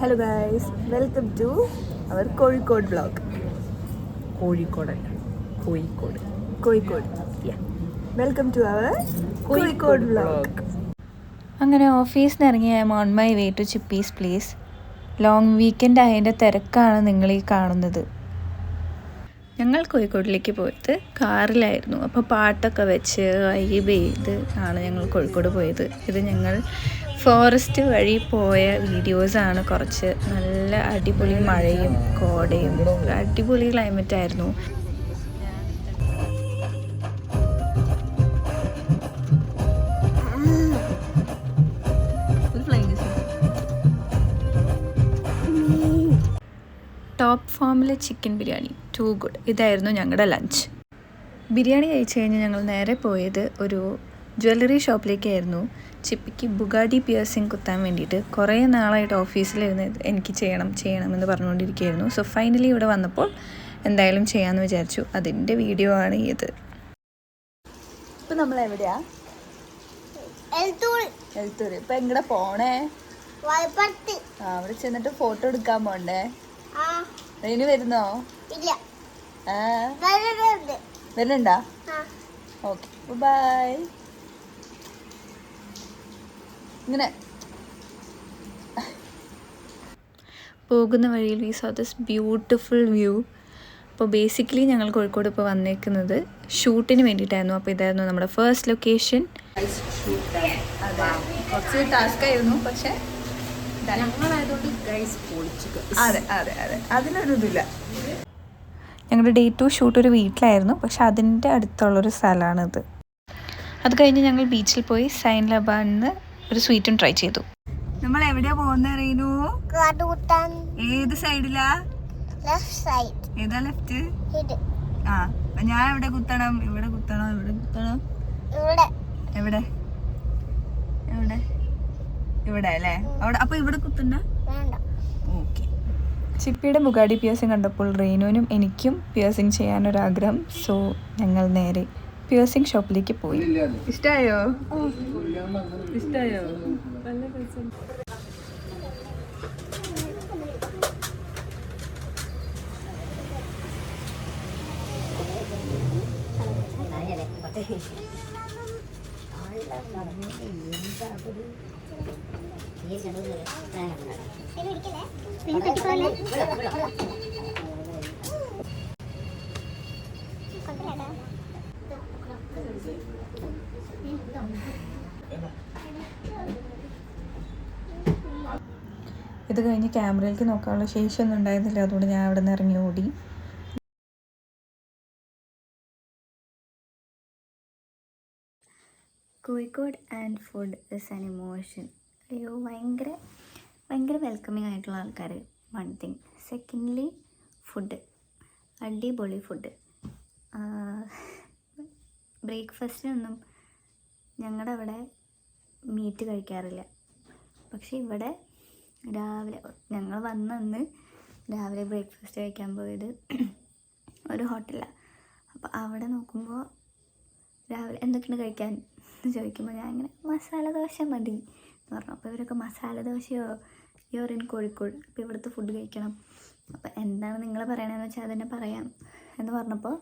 Hello guys, welcome to our Kozhikode vlog. കോഴിക്കോടല്ല, Kozhikode. Welcome to our Kozhikode vlog. അങ്ങനെ ഓഫീസിൽ നിന്ന് ഇറങ്ങി I am on my way to Chippy's place. Long weekend ആയതിൻ്റെ തിരക്കാണ് നിങ്ങൾ ഈ കാണുന്നത്. ഞങ്ങൾ കോഴിക്കോടിലേക്ക് പോയത് കാറിലായിരുന്നു. അപ്പോൾ പാട്ടൊക്കെ വെച്ച് വൈബ് ചെയ്ത് ആണ് ഞങ്ങൾ കോഴിക്കോട് പോയത്. ഇത് ഞങ്ങൾ ഫോറസ്റ്റ് വഴി പോയ വീഡിയോസാണ്. കുറച്ച് നല്ല അടിപൊളി മഴയും കോടയും അടിപൊളി ക്ലൈമറ്റ് ആയിരുന്നു. ടോപ്പ് ഫോമിലെ ചിക്കൻ ബിരിയാണി ടു ഗുഡ്. ഇതായിരുന്നു ഞങ്ങളുടെ ലഞ്ച്. ബിരിയാണി കഴിച്ച് കഴിഞ്ഞ് ഞങ്ങൾ നേരെ പോയത് ഒരു ജ്വല്ലറി ഷോപ്പിലേക്കായിരുന്നു. ചിപ്പിക്ക് ബുഗാഡി പിയേഴ്സിങ് കുത്താൻ വേണ്ടിയിട്ട് കുറേ നാളായിട്ട് ഓഫീസിലിരുന്ന് എനിക്ക് ചെയ്യണമെന്ന് പറഞ്ഞുകൊണ്ടിരിക്കുകയായിരുന്നു. സോ ഫൈനലി ഇവിടെ വന്നപ്പോൾ എന്തായാലും ചെയ്യാമെന്ന് വിചാരിച്ചു. അതിൻ്റെ വീഡിയോ ആണ് ഇത്. ഇപ്പം നമ്മൾ എവിടെയാ? എൽത്തൂർ. ഇപ്പം എങ്ങടെ പോണേ? അവിടെ ചെന്നിട്ട് ഫോട്ടോ എടുക്കാൻ പോണ്ടേ? റെയിന് വരുന്നോ? വരുന്നുണ്ടാ? Okay, bye. ഇങ്ങനെ പോകുന്ന വഴിയിൽ we saw this beautiful view. അപ്പോൾ ബേസിക്കലി ഞങ്ങൾ കോഴിക്കോട് ഇപ്പോൾ വന്നേക്കുന്നത് ഷൂട്ടിന് വേണ്ടിയിട്ടായിരുന്നു. അപ്പോൾ ഇതായിരുന്നു നമ്മുടെ ഫസ്റ്റ് ലൊക്കേഷൻ. അതെ, കുറച്ച് ടാസ്ക് ആയിരുന്നു, പക്ഷേ അതെ അതിനൊരു ഇതില്ല. ഞങ്ങളുടെ ഡേ 2 ഷൂട്ട് ഒരു വീട്ടിലായിരുന്നു, പക്ഷെ അതിൻ്റെ അടുത്തുള്ളൊരു സ്ഥലമാണിത്. അത് കഴിഞ്ഞ് ഞങ്ങൾ ബീച്ചിൽ പോയി സൈൻ ലബാനിന്ന് ഒരു സ്വീറ്റും ട്രൈ ചെയ്തു. നമ്മൾ എവിടെയാ പോകുന്ന റീനു? ഏത് സൈഡിലാ? ഏതാ ലെഫ്റ്റ്? ആ, ഞാൻ എവിടെ കുത്തണം? ഇവിടെ കുത്തണം? എവിടെ അല്ലേ? അവിടെ. അപ്പൊ ഇവിടെ കുത്തണ്ട? ഓക്കെ. ചിപ്പിയുടെ ബുഗാഡി പിയേഴ്സിങ് കണ്ടപ്പോൾ റെയ്നുവിനും എനിക്കും പിയേഴ്സിങ് ചെയ്യാനൊരാഗ്രഹം. സോ ഞങ്ങൾ നേരെ പിയേഴ്സിങ് ഷോപ്പിലേക്ക് പോയി. ഇഷ്ടായോ? ഇത് കഴിഞ്ഞ് ക്യാമറയിലേക്ക് നോക്കാനുള്ള ശേഷിയൊന്നും ഉണ്ടായിരുന്നില്ല. അതുകൊണ്ട് ഞാൻ അവിടെ നിന്ന് ഇറങ്ങി ഓടി. Kozhikode and food is an emotion. അയ്യോ, ഭയങ്കര വെൽക്കമിങ് ആയിട്ടുള്ള ആൾക്കാർ, വൺ തിങ്. സെക്കൻഡ്ലി ഫുഡ്, അടിപൊളി ഫുഡ്. ബ്രേക്ക്ഫാസ്റ്റിനൊന്നും ഞങ്ങളുടെ അവിടെ മീറ്റ് കഴിക്കാറില്ല. പക്ഷെ ഇവിടെ രാവിലെ ഞങ്ങൾ വന്നന്ന് രാവിലെ ബ്രേക്ക്ഫാസ്റ്റ് കഴിക്കാൻ പോയത് ഒരു ഹോട്ടലാണ്. അപ്പോൾ അവിടെ നോക്കുമ്പോൾ രാവിലെ എന്തൊക്കെയാണ് കഴിക്കാൻ എന്ന് ചോദിക്കുമ്പോൾ ഞാൻ ഇങ്ങനെ മസാല ദോശ മതി എന്ന് പറഞ്ഞു. അപ്പോൾ ഇവരൊക്കെ മസാല ദോശയോ, യുവർ ഇൻ കോഴിക്കോട്, അപ്പോൾ ഇവിടുത്തെ ഫുഡ് കഴിക്കണം. അപ്പോൾ എന്താണ് നിങ്ങൾ പറയണതെന്ന് വെച്ചാൽ അതന്നെ പറയാം എന്ന് പറഞ്ഞപ്പോൾ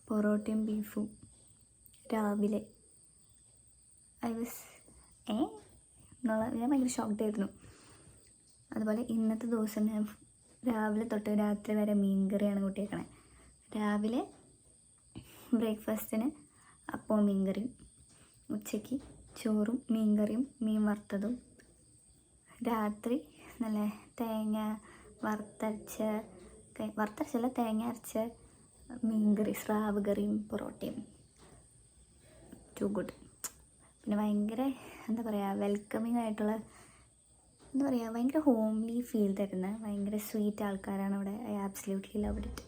പൊറോട്ടയും ബീഫും രാവിലെ ഞാൻ ഭയങ്കര ഷോക്ക്ഡായിരുന്നു. അതുപോലെ ഇന്നത്തെ ദിവസം ഞാൻ രാവിലെ തൊട്ട് രാത്രി വരെ മീൻകറിയാണ് കൂട്ടിയേക്കണേ. രാവിലെ ബ്രേക്ക്ഫാസ്റ്റിന് അപ്പവും മീൻകറിയും, ഉച്ചയ്ക്ക് ചോറും മീൻകറിയും മീൻ വറുത്തതും, രാത്രി നല്ല തേങ്ങ വറുത്തരച്ചല്ല തേങ്ങ അരച്ച മീൻകറി, സ്രാവ് കറിയും പൊറോട്ടയും. Too good. പിന്നെ ഭയങ്കര എന്താ പറയുക, വെൽക്കമിങ് ആയിട്ടുള്ള, എന്താ പറയുക, ഭയങ്കര ഹോംലി ഫീൽ തരുന്ന ഭയങ്കര സ്വീറ്റ് ആൾക്കാരാണ് അവിടെ. I absolutely loved it.